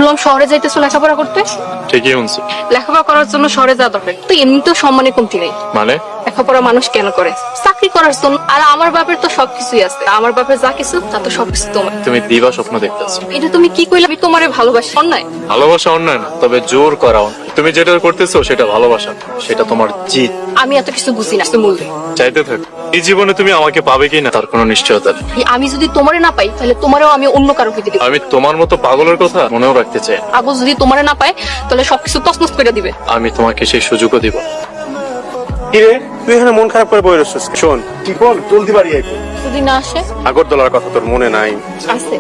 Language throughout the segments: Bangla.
শুনলাম শহরে যাইতেছো লেখাপড়া করতে। ঠিকই শুনছি। লেখাপড়া করার জন্য শহরে যাওয়া দরকার, তো এমনিতেও সম্মানে কমতি নেই। মানে লেখাপড়া মানুষ কেন করে? চাকরি করার জন্য। আর আমার বাপের তো সবকিছুই আছে, আমার বাপের যা কিছু তা তো সবকিছু তোমার। তুমি দিবা স্বপ্ন দেখতেছো। এটা তুমি কি কইলে? আমি তোমারে ভালোবাসি, অন্যায়? ভালোবাসা অন্যায় না, তবে জোর করা অন্যায়। তুমি যেটা করতেছো সেটা ভালোবাসা না, সেটা তোমার জিদ। আমি এত কিছু বুঝি না, মূল্য। চাইতে থাকো। এই জীবনে তুমি আমাকে পাবে কি না তার কোনো নিশ্চয়তা নেই। আমি যদি তোমারে না পাই তাহলে তোমারও আমি অন্য কারো হইতে দিব। আমি তোমার মতো পাগলের কথা মনেও রাখতে চাই না। আগো যদি তোমারে না পায় তাহলে সবকিছু তছনছ করে দিবে। আমি তোমাকে সেই সুযোগও দিব। কিরে তুই এখানে মন খারাপ করে বই রয়েছিস? শোন কি বল, জলদি বাড়ি আয়। যদি না আসে? আগরতলার কথা তোর মনে নাই? আসে।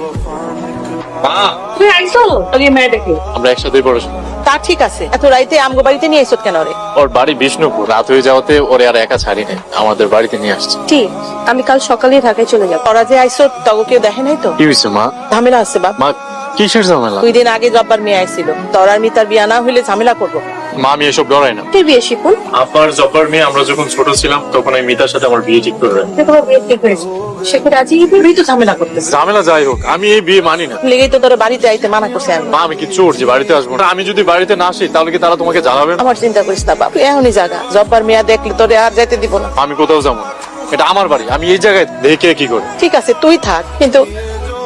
মা, তুই আইসো আগে মেয়ে দেখে। আমরা একসাথেই পড়াশোনা। তা ঠিক আছে, এত রাইতে আমগো বাড়িতে নিয়ে আইসত কেন রে? ওর বাড়ি বিষ্ণুপুর, রাত হয়ে যাওয়াতে ওরে আর একা ছাড়ি নাই, আমাদের বাড়িতে নিয়ে আসছে। ঠিক, আমি কাল সকালে ঢাকায় চলে যাব। তোরা যে আইসত তগো কেউ দেখে নাই তো? কি হয়েছে মা? ঝামেলা আছে বাপ। মা কিসের ঝামেলা? 2 দিন আগে জব্বার মেয়ে আইছিল, তোর আর মিতার বিয়া না হইলে ঝামেলা করবো। মা আমি এসব ডরাই না। তুই বিয়ে শিখুন। আপার জব্বার মেয়ে আমরা যখন ছোট ছিলাম তখন আমি মিতার সাথে আমার বিয়ে ঠিক করে রাখি। তোমার বিয়ে ঠিক হয়েছে, সেখানে রাজি হইবি তো ঝামেলা করতেছে। ঝামেলা যাই হোক, আমি এই বিয়ে মানি না। লেগেই তো তোর বাড়িতে আইতে মানা করছে আমি। মা আমি কি চোর যে বাড়িতে আসবো না? আমি যদি বাড়িতে না আসি তাহলে কি তারা তোমাকে জ্বালাবে না? আমার চিন্তা করিস না বাপ, তুই এখনই জাগা। জব্বার মেয়া দেখলে তোরে আর যাইতে দিব না। আমি কোথাও যাবো না, এটা আমার বাড়ি, আমি এই জায়গায় দেখে কি করি? ঠিক আছে তুই থাক, কিন্তু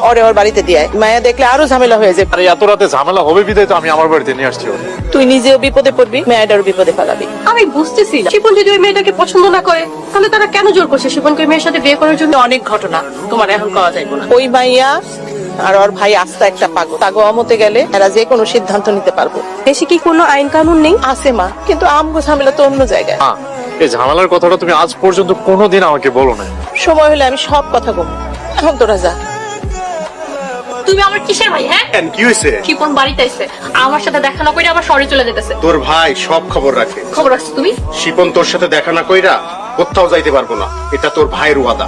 ওরে ওর বাড়িতে দিয়ে আয়। মায়া দেখলে আরো ঝামেলা হয়ে যাবে। আরে এত রাতে ঝামেলা হবে বিদায় তো আমি আমার বাড়িতে নিয়ে আসছি ওরে। তুই নিজেও বিপদে পড়বি, মেয়েটারও বিপদে ফেলাবি। আমি বুঝতেছি না, শিপন যদি ওই মেয়েটাকে পছন্দ না করে তাহলে তারা কেন জোর করছে শিপনকে ওই মেয়ের সাথে বিয়ে করার জন্য? অনেক ঘটনা তোমার এখন পাওয়া যাইব না। ওই মাইয়া আর ওর ভাই আস্তা একটা পাগল। তাগো অমতে গেলে এরা যে কোনো সিদ্ধান্ত নিতে পারবো। দেশে কি কোনো আইন কানুন নেই? আছে মা, কিন্তু আমগো ঝামেলা তো অন্য জায়গায়। হ্যাঁ, এই ঝামেলার কথাটা তুমি আজ পর্যন্ত কোনোদিন আমাকে বলো না। সময় হলে আমি সব কথা বলবো, এখন তোরা যা। তুমি আমার কিসের ভাই? হ্যাঁ, কেন কি হয়েছে? শিপন বাড়িতে আইছে, আমার সাথে দেখা না করে আবার শহরে চলে যেতেছে। তোর ভাই সব খবর রাখে। খবর রাখছো তুমি? শিপন তোর সাথে দেখা না কইরা কোথাও যাইতে পারবো না, এটা তোর ভাইয়ের ওয়াদা।